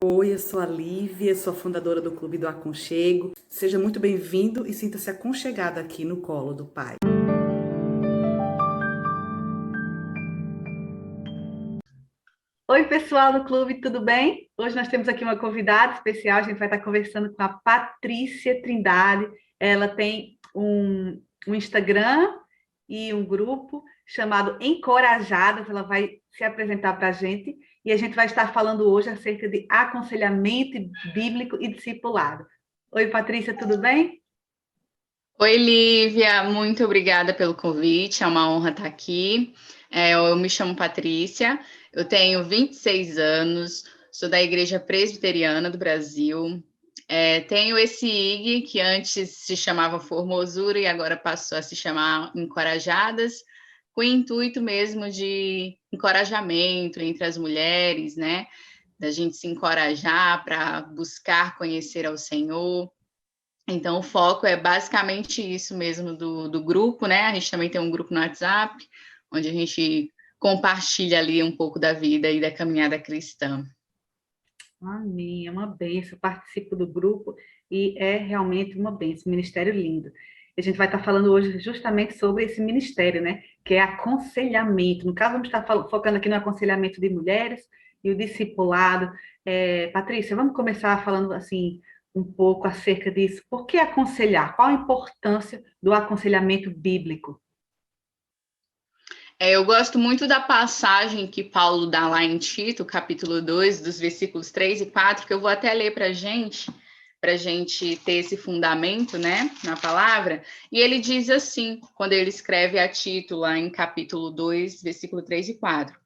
Oi, eu sou a Lívia, sou a fundadora do Clube do Aconchego. Seja muito bem-vindo e sinta-se aconchegado aqui no colo do Pai. Oi, pessoal do clube, tudo bem? Hoje nós temos aqui uma convidada especial, a gente vai estar conversando com a Patrícia Trindade. Ela tem um Instagram e um grupo chamado Encorajadas. Ela vai se apresentar para a gente e a gente vai estar falando hoje acerca de aconselhamento bíblico e discipulado. Oi, Patrícia, tudo bem? Oi, Lívia, muito obrigada pelo convite, é uma honra estar aqui. Eu me chamo Patrícia, eu tenho 26 anos, sou da Igreja Presbiteriana do Brasil. Tenho esse IG, que antes se chamava Formosura e agora passou a se chamar Encorajadas, com o intuito mesmo de encorajamento entre as mulheres, né? Da gente se encorajar para buscar conhecer ao Senhor. Então, o foco é basicamente isso mesmo do grupo, né? A gente também tem um grupo no WhatsApp, onde a gente compartilha ali um pouco da vida e da caminhada cristã. Amém, é uma bênção. Eu participo do grupo e é realmente uma bênção, um ministério lindo. A gente vai estar falando hoje justamente sobre esse ministério, né? Que é aconselhamento. No caso, vamos estar focando aqui no aconselhamento de mulheres e o discipulado. Patrícia, vamos começar falando assim um pouco acerca disso. Por que aconselhar? Qual a importância do aconselhamento bíblico? Eu gosto muito da passagem que Paulo dá lá em Tito, capítulo 2, dos versículos 3 e 4, que eu vou até ler para a gente ter esse fundamento, né, na palavra. E ele diz assim, quando ele escreve a Tito, lá em capítulo 2, versículo 3 e 4.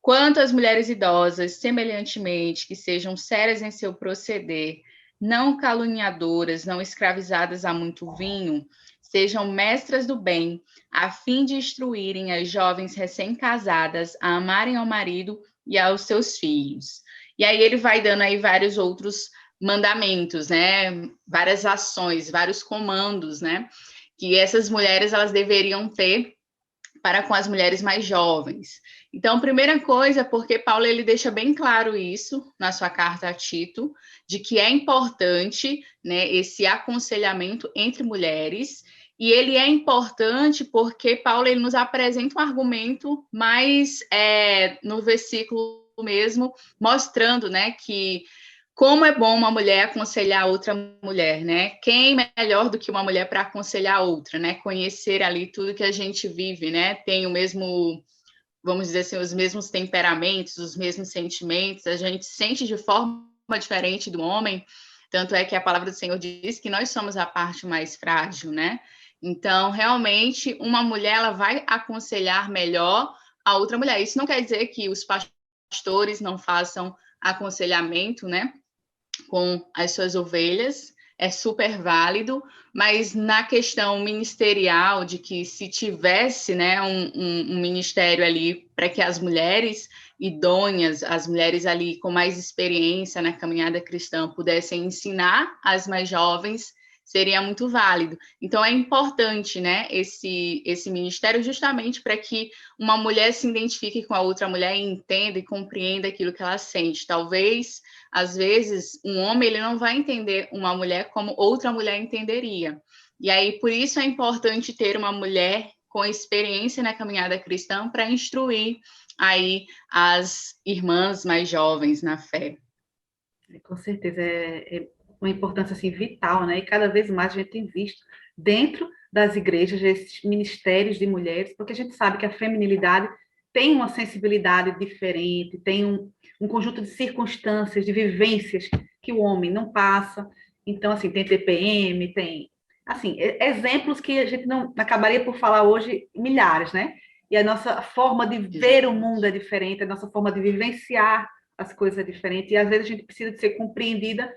Quanto às mulheres idosas, semelhantemente, que sejam sérias em seu proceder, não caluniadoras, não escravizadas a muito vinho, sejam mestras do bem, a fim de instruírem as jovens recém-casadas a amarem ao marido e aos seus filhos. E aí ele vai dando aí vários outros mandamentos, né? Várias ações, vários comandos, né? Que essas mulheres elas deveriam ter para com as mulheres mais jovens. Então, primeira coisa, porque Paulo ele deixa bem claro isso na sua carta a Tito, de que é importante, né, esse aconselhamento entre mulheres, e ele é importante porque Paulo ele nos apresenta um argumento mais no versículo mesmo, mostrando, né, que como é bom uma mulher aconselhar outra mulher, né? Quem melhor do que uma mulher para aconselhar outra, né? Conhecer ali tudo que a gente vive, né? Tem o mesmo, vamos dizer assim, os mesmos temperamentos, os mesmos sentimentos, a gente sente de forma diferente do homem, tanto é que a palavra do Senhor diz que nós somos a parte mais frágil, né? Então, realmente, uma mulher ela vai aconselhar melhor a outra mulher. Isso não quer dizer que os pastores não façam aconselhamento, né? Com as suas ovelhas, é super válido, mas na questão ministerial, de que se tivesse, né, um ministério ali para que as mulheres idôneas, as mulheres ali com mais experiência na caminhada cristã, pudessem ensinar as mais jovens, seria muito válido. Então, é importante, né, esse ministério justamente para que uma mulher se identifique com a outra mulher e entenda e compreenda aquilo que ela sente. Talvez às vezes, um homem ele não vai entender uma mulher como outra mulher entenderia. E aí, por isso é importante ter uma mulher com experiência na caminhada cristã para instruir aí as irmãs mais jovens na fé. Com certeza, é uma importância assim, vital, né? E cada vez mais a gente tem visto dentro das igrejas esses ministérios de mulheres, porque a gente sabe que a feminilidade tem uma sensibilidade diferente, tem um conjunto de circunstâncias, de vivências que o homem não passa. Então, assim, tem TPM, tem, assim, exemplos que a gente não acabaria por falar hoje milhares, né? E a nossa forma de ver o mundo é diferente, a nossa forma de vivenciar as coisas é diferente, e às vezes a gente precisa de ser compreendida,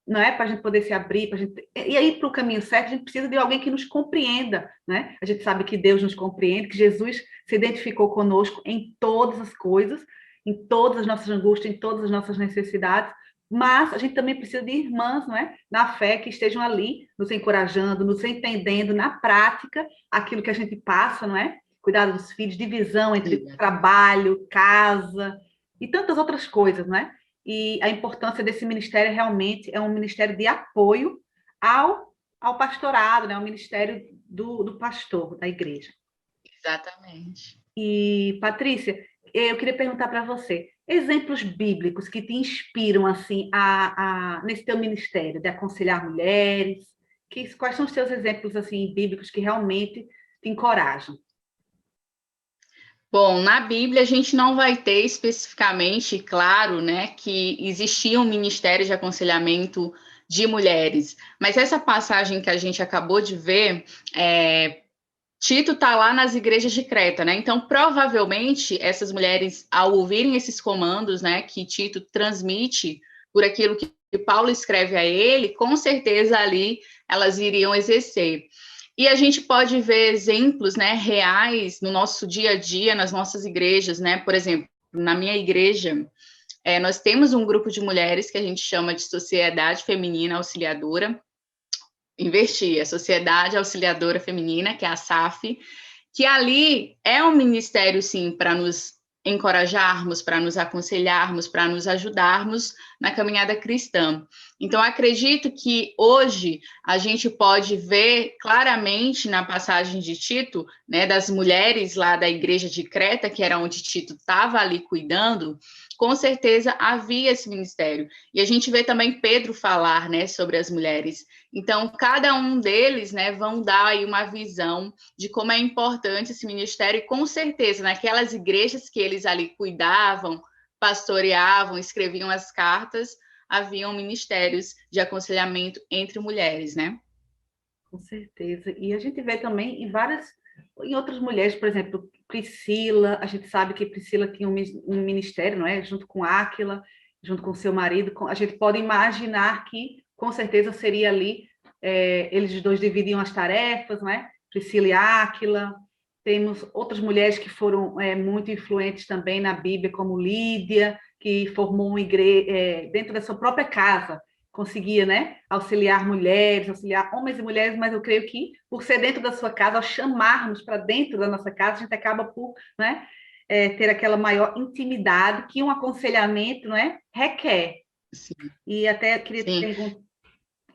não é? Para a gente poder se abrir, para gente. E aí, para o caminho certo, a gente precisa de alguém que nos compreenda, né? A gente sabe que Deus nos compreende, que Jesus se identificou conosco em todas as coisas, em todas as nossas angústias, em todas as nossas necessidades, mas a gente também precisa de irmãs, não é? Na fé, que estejam ali, nos encorajando, nos entendendo na prática aquilo que a gente passa, não é? Cuidado dos filhos, divisão entre Exatamente. trabalho, casa, e tantas outras coisas, né? e a importância desse ministério realmente é um ministério de apoio ao pastorado, né? O ministério do pastor da igreja. Exatamente. E, Patrícia, eu queria perguntar para você, exemplos bíblicos que te inspiram assim nesse teu ministério de aconselhar mulheres, quais são os teus exemplos assim bíblicos que realmente te encorajam? Bom, na Bíblia a gente não vai ter especificamente, claro, né, que existia um ministério de aconselhamento de mulheres, mas essa passagem que a gente acabou de ver, Tito está lá nas igrejas de Creta, né? Então, provavelmente, essas mulheres, ao ouvirem esses comandos, né, que Tito transmite por aquilo que Paulo escreve a ele, com certeza ali elas iriam exercer. E a gente pode ver exemplos, né, reais no nosso dia a dia, nas nossas igrejas, né? Por exemplo, na minha igreja, nós temos um grupo de mulheres que a gente chama de Sociedade Feminina Auxiliadora, a Sociedade Auxiliadora Feminina, que é a SAF, que ali é um ministério, sim, para nos encorajarmos, para nos aconselharmos, para nos ajudarmos na caminhada cristã. Então, acredito que hoje a gente pode ver claramente na passagem de Tito, né, das mulheres lá da igreja de Creta, que era onde Tito estava ali cuidando, com certeza havia esse ministério. E a gente vê também Pedro falar, né, sobre as mulheres. Então, cada um deles, né, vão dar aí uma visão de como é importante esse ministério, e com certeza, naquelas igrejas que eles ali cuidavam, pastoreavam, escreviam as cartas, haviam ministérios de aconselhamento entre mulheres, né? Com certeza. E a gente vê também em outras mulheres, por exemplo, Priscila, a gente sabe que Priscila tinha um ministério, não é? Junto com Áquila, junto com seu marido, a gente pode imaginar que, com certeza, seria ali, eles dois dividiam as tarefas, não é? Priscila e Áquila. Temos outras mulheres que foram muito influentes também na Bíblia, como Lídia, que formou uma igreja dentro da sua própria casa, conseguia, né, auxiliar mulheres, auxiliar homens e mulheres, mas eu creio que, por ser dentro da sua casa, ao chamarmos para dentro da nossa casa, a gente acaba por, né, ter aquela maior intimidade que um aconselhamento, né, requer. Sim. E até queria te perguntar...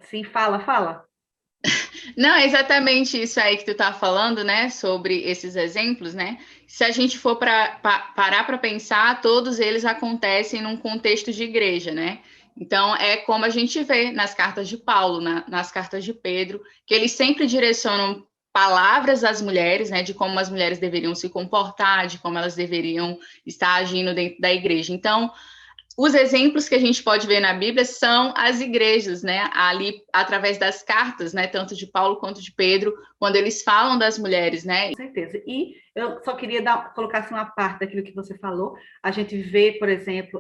Sim, fala. Não, é exatamente isso aí que tu tá falando, né, sobre esses exemplos, né? Se a gente for parar para pensar, todos eles acontecem num contexto de igreja, né? Então, é como a gente vê nas cartas de Paulo, nas cartas de Pedro, que eles sempre direcionam palavras às mulheres, né, de como as mulheres deveriam se comportar, de como elas deveriam estar agindo dentro da igreja. Então, os exemplos que a gente pode ver na Bíblia são as igrejas, né? Ali, através das cartas, né? Tanto de Paulo quanto de Pedro, quando eles falam das mulheres, né? Com certeza. E eu só queria colocar assim, uma parte daquilo que você falou. A gente vê, por exemplo,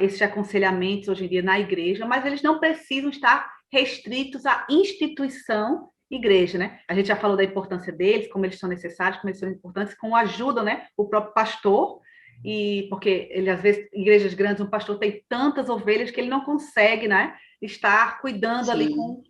esses aconselhamentos hoje em dia na igreja, mas eles não precisam estar restritos à instituição igreja, né? A gente já falou da importância deles, como eles são necessários, como eles são importantes, como ajudam, né? O próprio pastor, e porque ele às vezes igrejas grandes, um pastor tem tantas ovelhas que ele não consegue, né, estar cuidando Sim. ali com,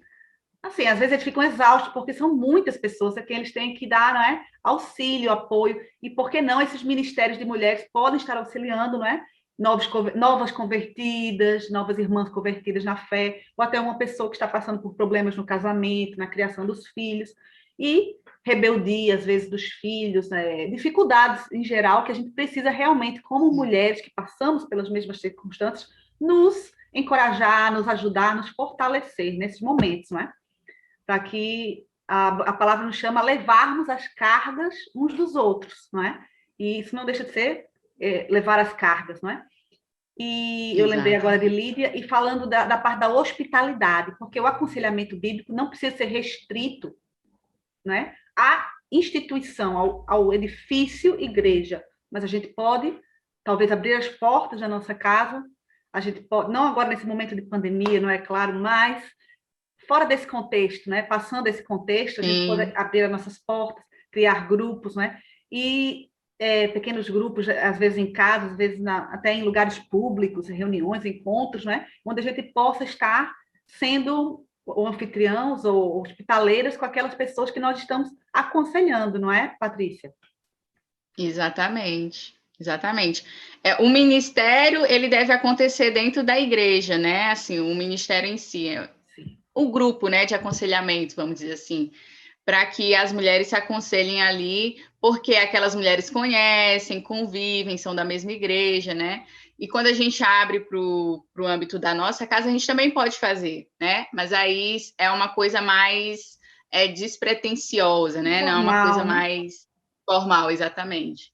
assim, às vezes eles ficam exaustos porque são muitas pessoas a quem eles têm que dar, não é, auxílio, apoio, e por que não esses ministérios de mulheres podem estar auxiliando, não é, novas convertidas, novas irmãs convertidas na fé, ou até uma pessoa que está passando por problemas no casamento, na criação dos filhos, e rebeldia, às vezes, dos filhos, né? Dificuldades em geral, que a gente precisa realmente, como mulheres que passamos pelas mesmas circunstâncias, nos encorajar, nos ajudar, nos fortalecer nesses momentos, não é? Para que a palavra nos chama a levarmos as cargas uns dos outros, não é? E isso não deixa de ser levar as cargas, não é? E eu lembrei agora de Lídia, e falando da parte da hospitalidade, porque o aconselhamento bíblico não precisa ser restrito, né, à instituição, ao edifício igreja, mas a gente pode, talvez, abrir as portas da nossa casa, a gente pode, não agora nesse momento de pandemia, não é claro, mas fora desse contexto, né, passando esse contexto, a gente pode abrir as nossas portas, criar grupos, né, e pequenos grupos, às vezes em casa, às vezes até em lugares públicos, reuniões, encontros, né, onde a gente possa estar sendo ou anfitriãos ou hospitaleiras com aquelas pessoas que nós estamos aconselhando, não é, Patrícia? Exatamente. Exatamente. O ministério, ele deve acontecer dentro da igreja, né? Assim, o ministério em si, Sim. o grupo, né, de aconselhamento, vamos dizer assim, para que as mulheres se aconselhem ali, porque aquelas mulheres conhecem, convivem, são da mesma igreja, né? E quando a gente abre para o âmbito da nossa casa, a gente também pode fazer, né? Mas aí é uma coisa mais despretensiosa, né? Não é uma coisa Formal, né? mais formal, exatamente.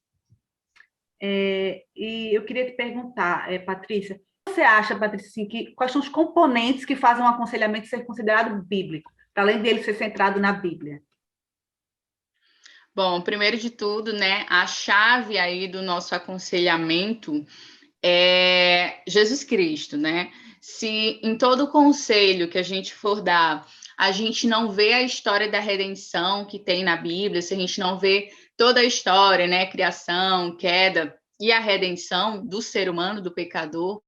E eu queria te perguntar, Patrícia, você acha, Patrícia, assim, quais são os componentes que fazem um aconselhamento ser considerado bíblico, para além dele ser centrado na Bíblia? Bom, primeiro de tudo, né, a chave aí do nosso aconselhamento é Jesus Cristo, né? Se em todo conselho que a gente for dar, a gente não vê a história da redenção que tem na Bíblia, se a gente não vê toda a história, né, criação, queda e a redenção do ser humano, do pecador,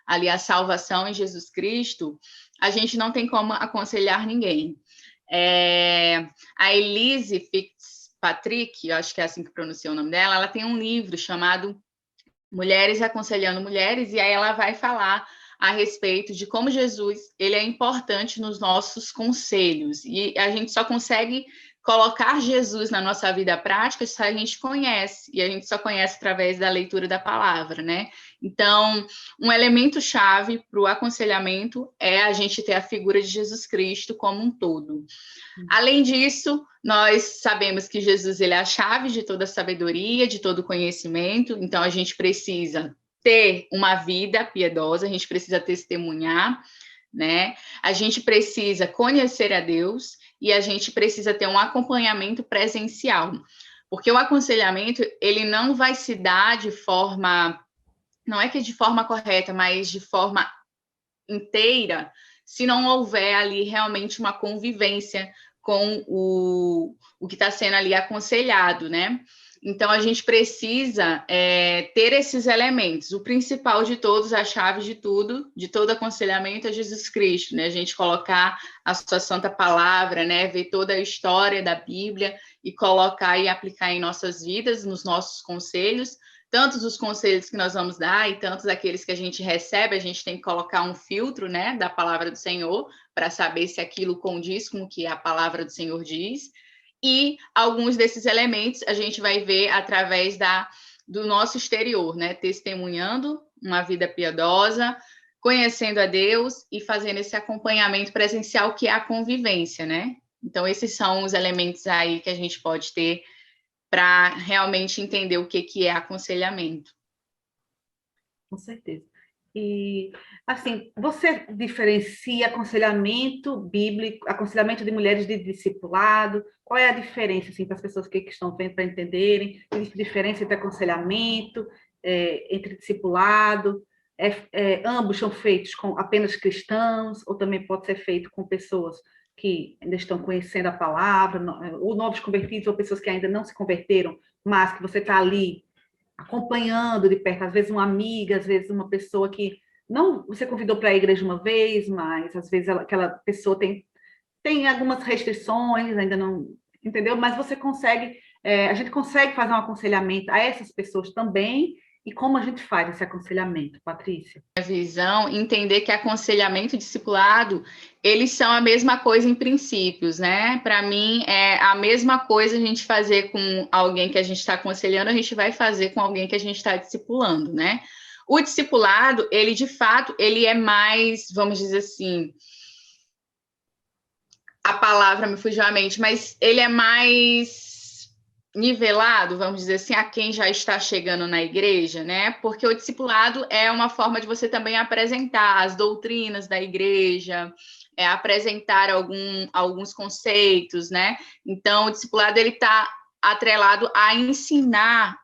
ali a salvação em Jesus Cristo, a gente não tem como aconselhar ninguém. A Elise Fitzpatrick, eu acho que é assim que pronuncia o nome dela, ela tem um livro chamado Mulheres Aconselhando Mulheres, e aí ela vai falar a respeito de como Jesus ele é importante nos nossos conselhos. E a gente só consegue colocar Jesus na nossa vida prática se a gente conhece, e a gente só conhece através da leitura da palavra, né? Então, um elemento chave para o aconselhamento é a gente ter a figura de Jesus Cristo como um todo. Além disso, nós sabemos que Jesus ele é a chave de toda sabedoria, de todo conhecimento, então a gente precisa ter uma vida piedosa, a gente precisa testemunhar, né? A gente precisa conhecer a Deus e a gente precisa ter um acompanhamento presencial, porque o aconselhamento ele não vai se dar de forma, não é que de forma correta, mas de forma inteira, se não houver ali realmente uma convivência com o que está sendo ali aconselhado, né? Então, a gente precisa ter esses elementos. O principal de todos, a chave de tudo, de todo aconselhamento é Jesus Cristo, né? A gente colocar a sua santa palavra, né? Ver toda a história da Bíblia e colocar e aplicar em nossas vidas, nos nossos conselhos, tantos os conselhos que nós vamos dar e tantos aqueles que a gente recebe, a gente tem que colocar um filtro, né, da palavra do Senhor, para saber se aquilo condiz com o que a palavra do Senhor diz. E alguns desses elementos a gente vai ver através do nosso exterior, né, testemunhando uma vida piedosa, conhecendo a Deus e fazendo esse acompanhamento presencial que é a convivência, né? Então, esses são os elementos aí que a gente pode ter para realmente entender o que é aconselhamento. Com certeza. E, assim, você diferencia aconselhamento bíblico, aconselhamento de mulheres de discipulado? Qual é a diferença, assim, para as pessoas que estão vendo para entenderem? Existe diferença entre aconselhamento, entre discipulado? Ambos são feitos com apenas cristãos, ou também pode ser feito com pessoas que ainda estão conhecendo a palavra, ou novos convertidos, ou pessoas que ainda não se converteram, mas que você está ali acompanhando de perto, às vezes uma amiga, às vezes uma pessoa que não você convidou para a igreja uma vez, mas às vezes aquela pessoa tem algumas restrições, ainda não entendeu, mas você consegue, a gente consegue fazer um aconselhamento a essas pessoas também. E como a gente faz esse aconselhamento, Patrícia? A visão, entender que aconselhamento e discipulado, eles são a mesma coisa em princípios, né? Para mim, é a mesma coisa a gente fazer com alguém que a gente está aconselhando, a gente vai fazer com alguém que a gente está discipulando, né? O discipulado, ele de fato, ele é mais, vamos dizer assim, a palavra me fugiu à mente, mas ele é mais nivelado, vamos dizer assim, a quem já está chegando na igreja, né? Porque o discipulado é uma forma de você também apresentar as doutrinas da igreja, apresentar alguns conceitos, né? Então, o discipulado, ele está atrelado a ensinar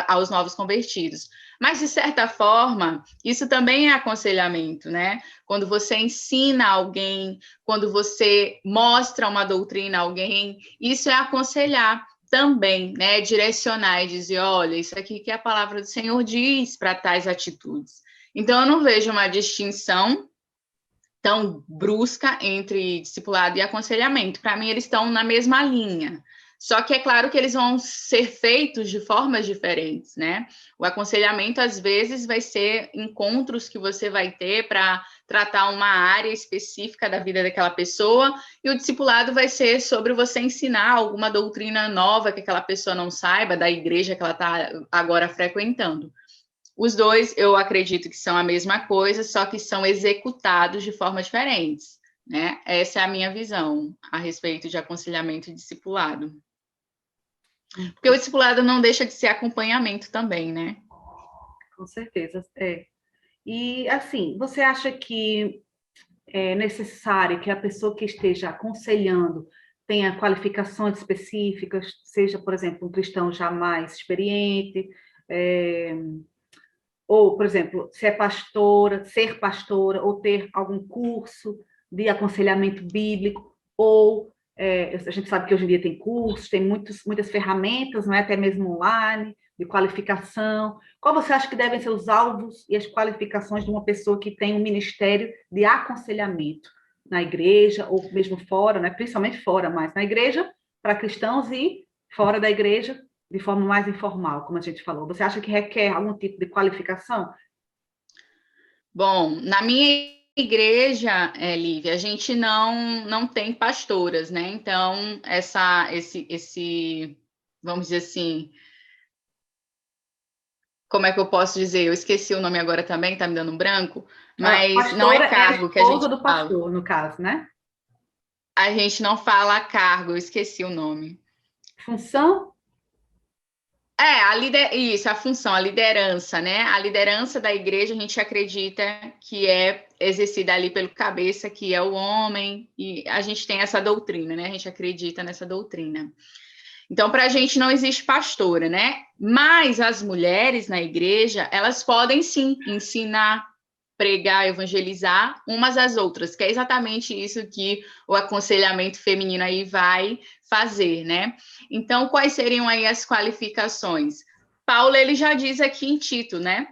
aos novos convertidos. Mas, de certa forma, isso também é aconselhamento, né? Quando você ensina alguém, quando você mostra uma doutrina a alguém, isso é aconselhar também, né, direcionar e dizer, olha, isso aqui que a palavra do Senhor diz para tais atitudes. Então, eu não vejo uma distinção tão brusca entre discipulado e aconselhamento. Para mim, eles estão na mesma linha. Só que é claro que eles vão ser feitos de formas diferentes, né? O aconselhamento, às vezes, vai ser encontros que você vai ter para tratar uma área específica da vida daquela pessoa, e o discipulado vai ser sobre você ensinar alguma doutrina nova que aquela pessoa não saiba, da igreja que ela está agora frequentando. Os dois, eu acredito que são a mesma coisa, só que são executados de formas diferentes, né? Essa é a minha visão a respeito de aconselhamento e discipulado. Porque o discipulado não deixa de ser acompanhamento também, né? Com certeza, é. E, assim, você acha que é necessário que a pessoa que esteja aconselhando tenha qualificações específicas, seja, por exemplo, um cristão já mais experiente, é, ou, por exemplo, se é pastora, ser pastora, ou ter algum curso de aconselhamento bíblico, ou a gente sabe que hoje em dia tem cursos, tem muitas ferramentas, não é? Até mesmo online, de qualificação. Qual você acha que devem ser os alvos e as qualificações de uma pessoa que tem um ministério de aconselhamento na igreja, ou mesmo fora, né? Principalmente fora, mas na igreja, para cristãos, e fora da igreja, de forma mais informal, como a gente falou? Você acha que requer algum tipo de qualificação? Bom, na minha igreja, Lívia, a gente não tem pastoras, né? Então, vamos dizer assim, como é que eu posso dizer? Eu esqueci o nome agora também, tá me dando um branco, A mas não é pastora é a cargo que a esposa gente do fala. pastor, no caso, né? A gente não fala cargo, eu esqueci o nome. Função? Isso, a função, a liderança, né? A liderança da igreja, a gente acredita que é exercida ali pelo cabeça, que é o homem, e a gente tem essa doutrina, né? A gente acredita nessa doutrina. Então, para a gente não existe pastora, né? Mas as mulheres na igreja, elas podem sim ensinar, pregar, evangelizar umas às outras, que é exatamente isso que o aconselhamento feminino aí vai fazer, né? Então, quais seriam aí as qualificações? Paulo, ele já diz aqui em Tito, né?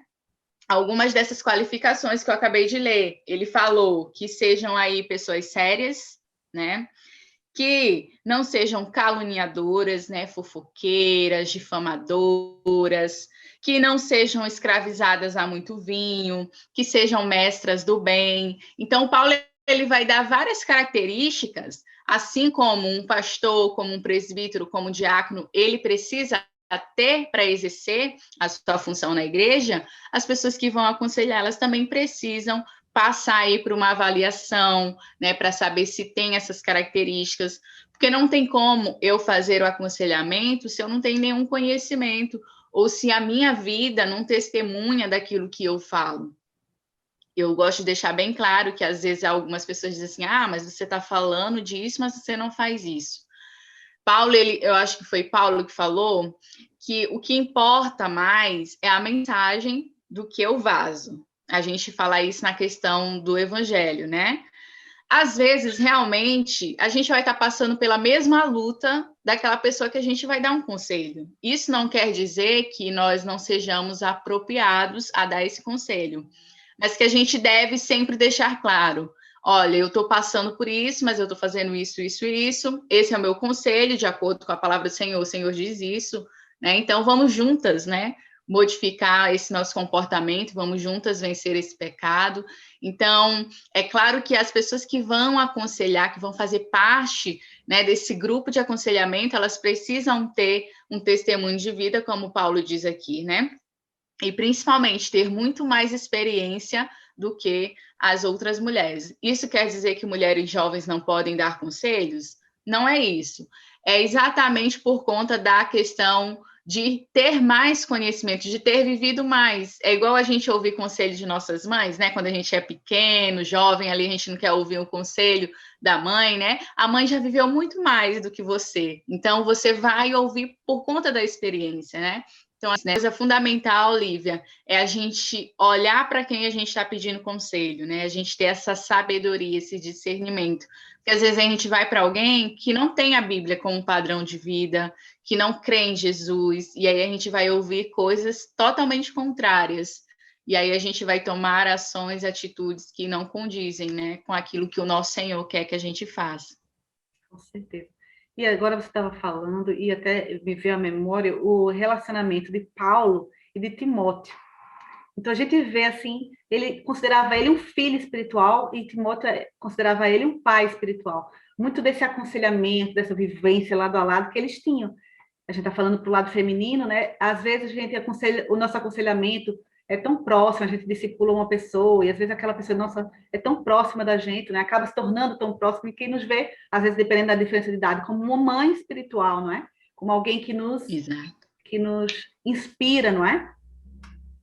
Algumas dessas qualificações que eu acabei de ler. Ele falou que sejam aí pessoas sérias, né? Que não sejam caluniadoras, né, fofoqueiras, difamadoras, que não sejam escravizadas a muito vinho, que sejam mestras do bem. Então, Paulo ele vai dar várias características, assim como um pastor, como um presbítero, como um diácono, ele precisa ter para exercer a sua função na igreja, as pessoas que vão aconselhar, elas também precisam passar aí por uma avaliação, né, para saber se tem essas características, porque não tem como eu fazer o aconselhamento se eu não tenho nenhum conhecimento, ou se a minha vida não testemunha daquilo que eu falo. Eu gosto de deixar bem claro que às vezes algumas pessoas dizem assim, mas você está falando disso, mas você não faz isso. Paulo, eu acho que foi Paulo que falou que o que importa mais é a mensagem do que o vaso. A gente fala isso na questão do evangelho, né? Às vezes, realmente, a gente vai estar passando pela mesma luta daquela pessoa que a gente vai dar um conselho. Isso não quer dizer que nós não sejamos apropriados a dar esse conselho, mas que a gente deve sempre deixar claro: olha, eu estou passando por isso, mas eu estou fazendo isso, isso e isso. Esse é o meu conselho, de acordo com a palavra do Senhor. O Senhor diz isso, né? Então, vamos juntas, né? Modificar esse nosso comportamento, vamos juntas vencer esse pecado. Então, é claro que as pessoas que vão aconselhar, que vão fazer parte, né, desse grupo de aconselhamento, elas precisam ter um testemunho de vida, como Paulo diz aqui, né? E principalmente ter muito mais experiência do que as outras mulheres. Isso quer dizer que mulheres jovens não podem dar conselhos? Não é isso. É exatamente por conta da questão de ter mais conhecimento, de ter vivido mais. É igual a gente ouvir conselho de nossas mães, né? Quando a gente é pequeno, jovem, ali a gente não quer ouvir o conselho da mãe, né? A mãe já viveu muito mais do que você. Então, você vai ouvir por conta da experiência, né? Então, a coisa fundamental, Lívia, é a gente olhar para quem a gente está pedindo conselho, né? A gente ter essa sabedoria, esse discernimento. Porque às vezes a gente vai para alguém que não tem a Bíblia como padrão de vida, que não crê em Jesus, e aí a gente vai ouvir coisas totalmente contrárias. E aí a gente vai tomar ações, atitudes que não condizem, né, com aquilo que o nosso Senhor quer que a gente faça. Com certeza. E agora você estava falando, e até me veio à memória, o relacionamento de Paulo e de Timóteo. Então a gente vê assim, ele considerava ele um filho espiritual e Timóteo considerava ele um pai espiritual. Muito desse aconselhamento, dessa vivência lado a lado que eles tinham. A gente está falando para o lado feminino, né? Às vezes a gente aconselha, o nosso aconselhamento é tão próximo, a gente discipula uma pessoa, e às vezes aquela pessoa, nossa, é tão próxima da gente, né? Acaba se tornando tão próximo, e quem nos vê, às vezes, dependendo da diferença de idade, como uma mãe espiritual, não é? Como alguém Exato. que nos inspira, não é?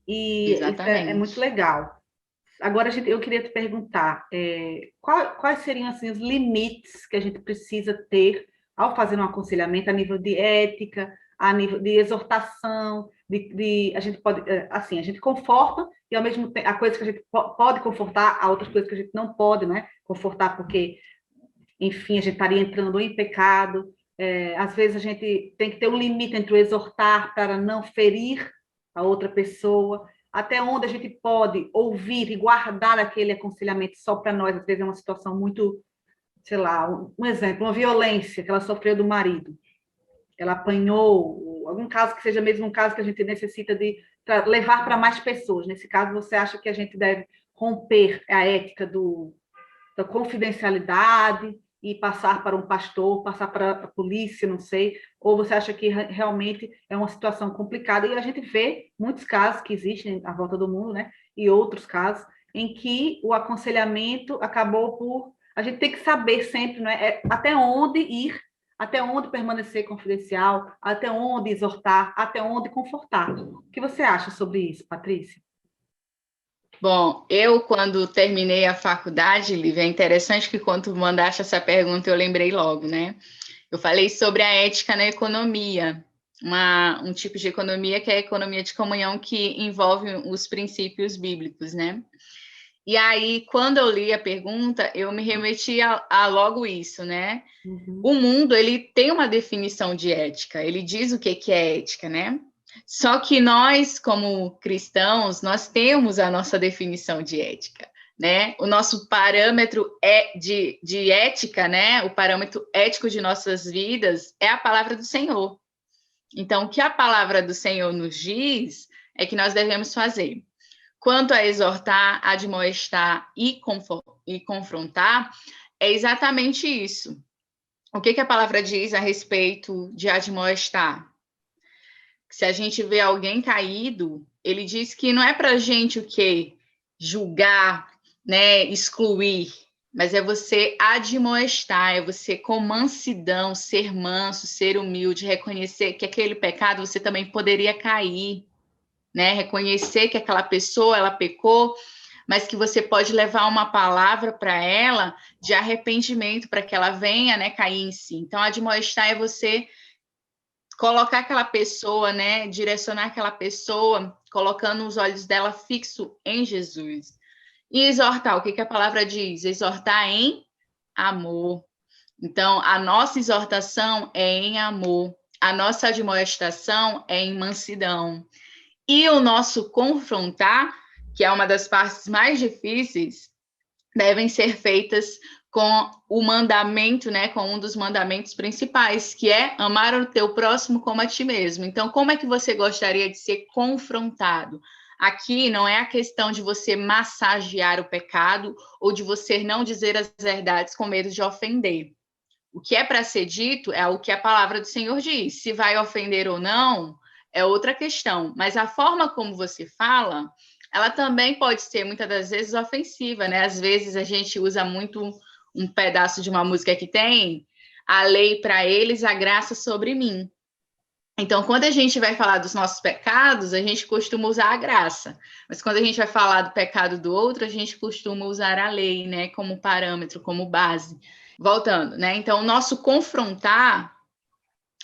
E isso é muito Exatamente. legal. Agora, eu queria te perguntar, quais seriam assim, os limites que a gente precisa ter ao fazer um aconselhamento a nível de ética, a nível de exortação, a gente pode, assim, a gente conforta e ao mesmo tempo, há coisas que a gente pode confortar, há outras coisas que a gente não pode, né, confortar porque, enfim, a gente estaria entrando em pecado. Às vezes a gente tem que ter um limite entre o exortar para não ferir a outra pessoa, até onde a gente pode ouvir e guardar aquele aconselhamento só para nós. Às vezes é uma situação muito, sei lá, um exemplo, uma violência que ela sofreu do marido, ela apanhou, algum caso que seja mesmo um caso que a gente necessita de levar para mais pessoas. Nesse caso, você acha que a gente deve romper a ética da confidencialidade e passar para um pastor, passar para a polícia, não sei, ou você acha que realmente é uma situação complicada? E a gente vê muitos casos que existem à volta do mundo, né? E outros casos em que o aconselhamento acabou por... A gente tem que saber sempre, não é? Até onde ir, até onde permanecer confidencial, até onde exortar, até onde confortar. O que você acha sobre isso, Patrícia? Bom, eu, quando terminei a faculdade, Lívia, é interessante que quando mandaste essa pergunta, eu lembrei logo, né? Eu falei sobre a ética na economia, um tipo de economia que é a economia de comunhão, que envolve os princípios bíblicos, né? E aí, quando eu li a pergunta, eu me remeti a logo isso, né? Uhum. O mundo, ele tem uma definição de ética, ele diz o que é ética, né? Só que nós, como cristãos, nós temos a nossa definição de ética, né? O nosso parâmetro de ética, né? O parâmetro ético de nossas vidas é a palavra do Senhor. Então, o que a palavra do Senhor nos diz é que nós devemos fazer. Quanto a exortar, admoestar e confrontar, é exatamente isso. O que a palavra diz a respeito de admoestar? Se a gente vê alguém caído, ele diz que não é para a gente o quê? Julgar, né? Excluir, mas é você admoestar, é você com mansidão, ser manso, ser humilde, reconhecer que aquele pecado você também poderia cair, né? Reconhecer que aquela pessoa, ela pecou, mas que você pode levar uma palavra para ela de arrependimento, para que ela venha, né, cair em si. Então, admoestar é você colocar aquela pessoa, né, direcionar aquela pessoa, colocando os olhos dela fixo em Jesus. E exortar, o que a palavra diz? Exortar em amor. Então, a nossa exortação é em amor, a nossa admoestação é em mansidão. E o nosso confrontar, que é uma das partes mais difíceis, devem ser feitas com o mandamento, né, com um dos mandamentos principais, que é amar o teu próximo como a ti mesmo. Então, como é que você gostaria de ser confrontado? Aqui não é a questão de você massagear o pecado ou de você não dizer as verdades com medo de ofender. O que é para ser dito é o que a palavra do Senhor diz. Se vai ofender ou não, é outra questão. Mas a forma como você fala, ela também pode ser, muitas das vezes, ofensiva, né? Às vezes a gente usa muito um pedaço de uma música que tem a lei para eles, a graça sobre mim. Então, quando a gente vai falar dos nossos pecados, a gente costuma usar a graça. Mas quando a gente vai falar do pecado do outro, a gente costuma usar a lei, né? Como parâmetro, como base. Voltando, né? Então, o nosso confrontar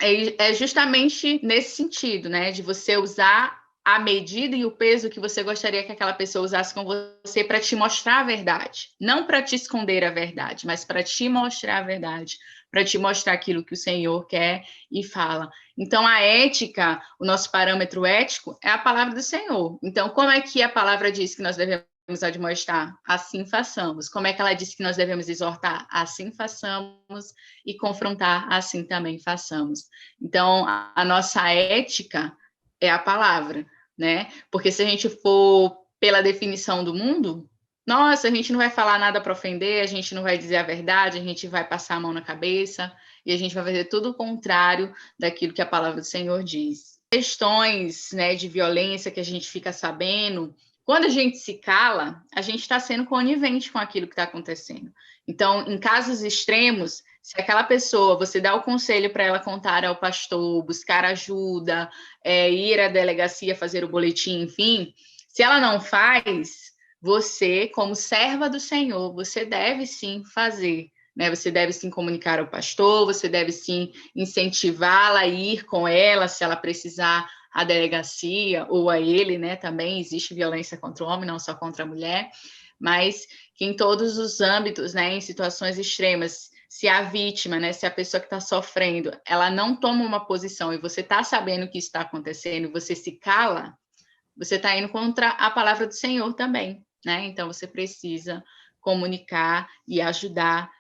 é justamente nesse sentido, né? De você usar a medida e o peso que você gostaria que aquela pessoa usasse com você para te mostrar a verdade. Não para te esconder a verdade, mas para te mostrar a verdade, para te mostrar aquilo que o Senhor quer e fala. Então, a ética, o nosso parâmetro ético, é a palavra do Senhor. Então, como é que a palavra diz que nós devemos admoestar? Assim façamos. Como é que ela disse que nós devemos exortar? Assim façamos. E confrontar? Assim também façamos. Então, a nossa ética é a palavra, né? Porque se a gente for pela definição do mundo, nossa, a gente não vai falar nada para ofender, a gente não vai dizer a verdade, a gente vai passar a mão na cabeça e a gente vai fazer tudo o contrário daquilo que a palavra do Senhor diz. Questões, né, de violência que a gente fica sabendo, quando a gente se cala, a gente está sendo conivente com aquilo que está acontecendo. Então, em casos extremos, se aquela pessoa, você dá o conselho para ela contar ao pastor, buscar ajuda, ir à delegacia, fazer o boletim, enfim, se ela não faz, você, como serva do Senhor, você deve sim fazer, né? Você deve sim comunicar ao pastor, você deve sim incentivá-la a ir com ela, se ela precisar, à delegacia ou a ele, né? Também existe violência contra o homem, não só contra a mulher, mas que em todos os âmbitos, né? Em situações extremas, se a vítima, né? Se a pessoa que está sofrendo, ela não toma uma posição e você está sabendo que isso está acontecendo, você se cala, você está indo contra a palavra do Senhor também, né? Então, você precisa comunicar e ajudar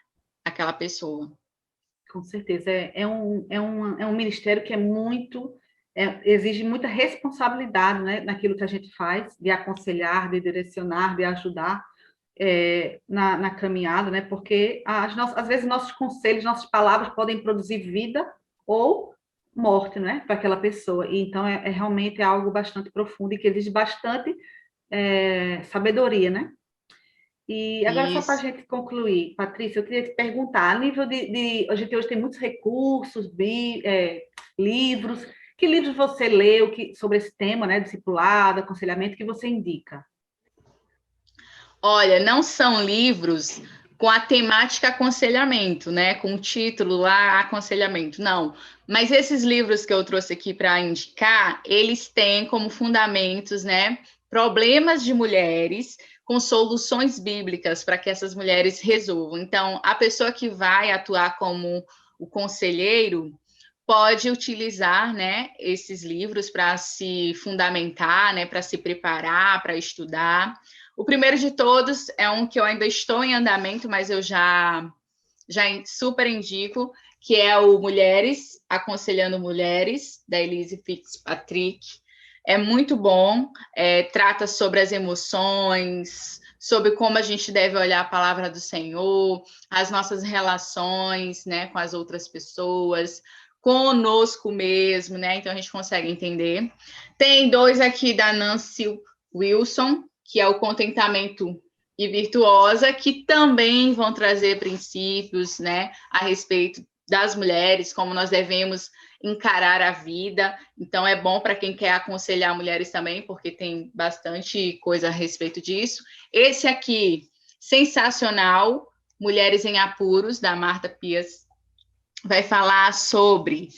aquela pessoa. Com certeza. É um ministério que exige muita responsabilidade, né, naquilo que a gente faz, de aconselhar, de direcionar, de ajudar na caminhada, né? Porque às vezes nossos conselhos, nossas palavras podem produzir vida ou morte, né, para aquela pessoa. E então realmente algo bastante profundo e que exige bastante sabedoria, né? E agora, só para a Isso. gente concluir, Patrícia, eu queria te perguntar, a nível a gente hoje tem muitos recursos, livros, que livros você leu sobre esse tema, né, discipulado, aconselhamento, que você indica? Olha, não são livros com a temática aconselhamento, né? Com o título lá, aconselhamento, não. Mas esses livros que eu trouxe aqui para indicar, eles têm como fundamentos, né? Problemas de mulheres com soluções bíblicas para que essas mulheres resolvam. Então, a pessoa que vai atuar como o conselheiro pode utilizar, né, esses livros para se fundamentar, né, para se preparar, para estudar. O primeiro de todos é um que eu ainda estou em andamento, mas eu já super indico, que é o Mulheres, Aconselhando Mulheres, da Elise Fitzpatrick. É muito bom, trata sobre as emoções, sobre como a gente deve olhar a palavra do Senhor, as nossas relações, né, com as outras pessoas, conosco mesmo, né? Então a gente consegue entender. Tem dois aqui da Nancy Wilson, que é o Contentamento e Virtuosa, que também vão trazer princípios, né, a respeito das mulheres, como nós devemos encarar a vida. Então, é bom para quem quer aconselhar mulheres também, porque tem bastante coisa a respeito disso. Esse aqui, sensacional, Mulheres em Apuros, da Marta Pias, vai falar sobre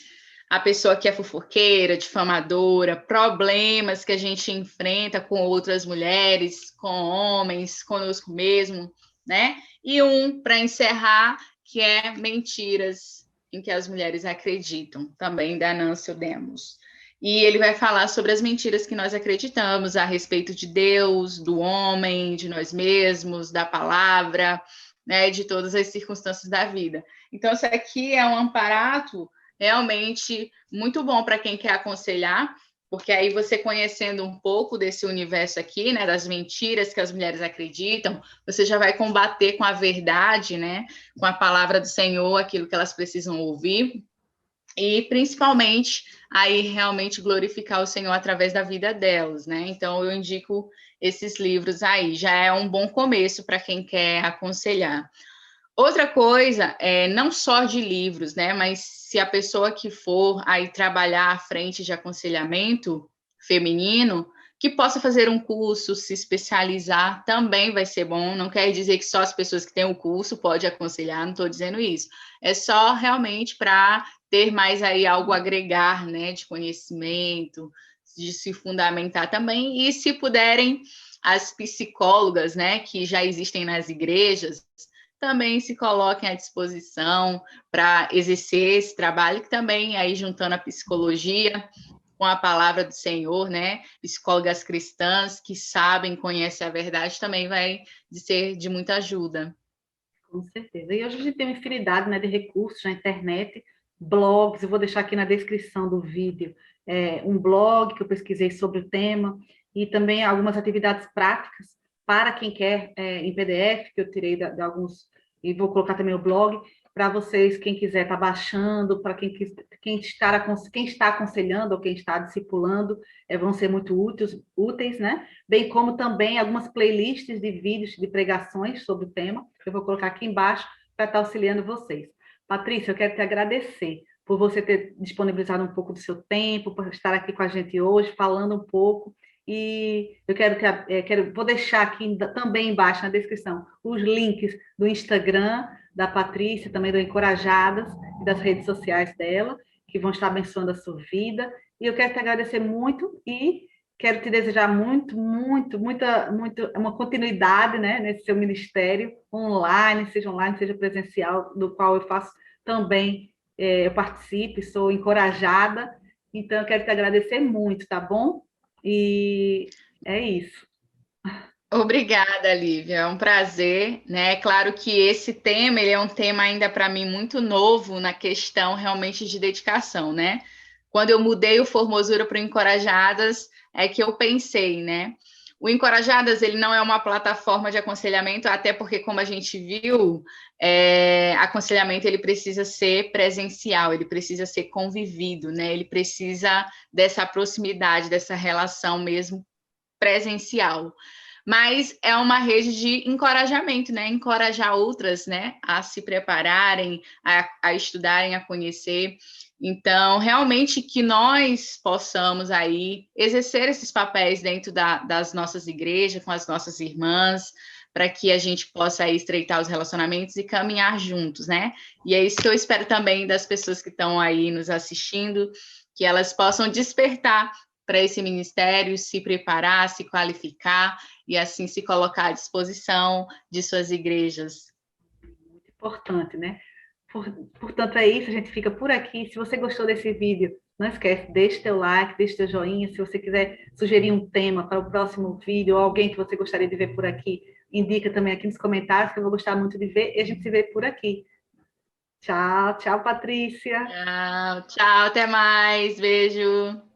a pessoa que é fofoqueira, difamadora, problemas que a gente enfrenta com outras mulheres, com homens, conosco mesmo, né? E para encerrar, que é Mentiras em que as mulheres acreditam, também da Nancy Demos. E ele vai falar sobre as mentiras que nós acreditamos a respeito de Deus, do homem, de nós mesmos, da palavra, né, de todas as circunstâncias da vida. Então, isso aqui é um amparato realmente muito bom para quem quer aconselhar, porque aí você conhecendo um pouco desse universo aqui, né, das mentiras que as mulheres acreditam, você já vai combater com a verdade, né, com a palavra do Senhor, aquilo que elas precisam ouvir, e principalmente aí realmente glorificar o Senhor através da vida delas, né? Então eu indico esses livros aí, já é um bom começo para quem quer aconselhar. Outra coisa, não só de livros, né? Mas se a pessoa que for aí trabalhar à frente de aconselhamento feminino, que possa fazer um curso, se especializar, também vai ser bom. Não quer dizer que só as pessoas que têm o curso podem aconselhar, não estou dizendo isso. É só realmente para ter mais aí algo a agregar, né? De conhecimento, de se fundamentar também. E se puderem, as psicólogas, né? Que já existem nas igrejas, também se coloquem à disposição para exercer esse trabalho, que também, aí juntando a psicologia, com a palavra do Senhor, né? Psicólogas cristãs que sabem, conhecem a verdade, também vai ser de muita ajuda. Com certeza. E hoje a gente tem uma infinidade, né, de recursos na internet, blogs, eu vou deixar aqui na descrição do vídeo um blog que eu pesquisei sobre o tema, e também algumas atividades práticas para quem quer em PDF, que eu tirei de alguns, e vou colocar também o blog, para vocês, quem quiser estar baixando, para quem está aconselhando ou quem está discipulando, vão ser muito úteis, né? Bem como também algumas playlists de vídeos de pregações sobre o tema, que eu vou colocar aqui embaixo para estar auxiliando vocês. Patrícia, eu quero te agradecer por você ter disponibilizado um pouco do seu tempo, por estar aqui com a gente hoje, falando um pouco. E eu vou deixar aqui também embaixo na descrição os links do Instagram da Patrícia, também do Encorajadas, e das redes sociais dela, que vão estar abençoando a sua vida. E eu quero te agradecer muito e quero te desejar uma continuidade, né, nesse seu ministério online, seja presencial, do qual eu faço também, eu participo, sou encorajada. Então, eu quero te agradecer muito, tá bom? E é isso. Obrigada, Lívia. É um prazer, né? Claro que esse tema, ele é um tema ainda para mim muito novo na questão realmente de dedicação, né? Quando eu mudei o Formosura para o Encorajadas, é que eu pensei, né? O Encorajadas, ele não é uma plataforma de aconselhamento, até porque, como a gente viu, aconselhamento ele precisa ser presencial, ele precisa ser convivido, né? Ele precisa dessa proximidade, dessa relação mesmo presencial. Mas é uma rede de encorajamento, né? Encorajar outras, né? A se prepararem, a estudarem, a conhecer. Então, realmente que nós possamos aí exercer esses papéis dentro das nossas igrejas, com as nossas irmãs, para que a gente possa aí estreitar os relacionamentos e caminhar juntos, né? E é isso que eu espero também das pessoas que estão aí nos assistindo, que elas possam despertar para esse ministério, se preparar, se qualificar e assim se colocar à disposição de suas igrejas. Muito importante, né? Portanto, é isso, a gente fica por aqui. Se você gostou desse vídeo, não esquece, deixe teu like, deixe teu joinha. Se você quiser sugerir um tema para o próximo vídeo, ou alguém que você gostaria de ver por aqui, indica também aqui nos comentários, que eu vou gostar muito de ver, e a gente se vê por aqui. Tchau, tchau, Patrícia. Tchau, tchau, até mais, beijo.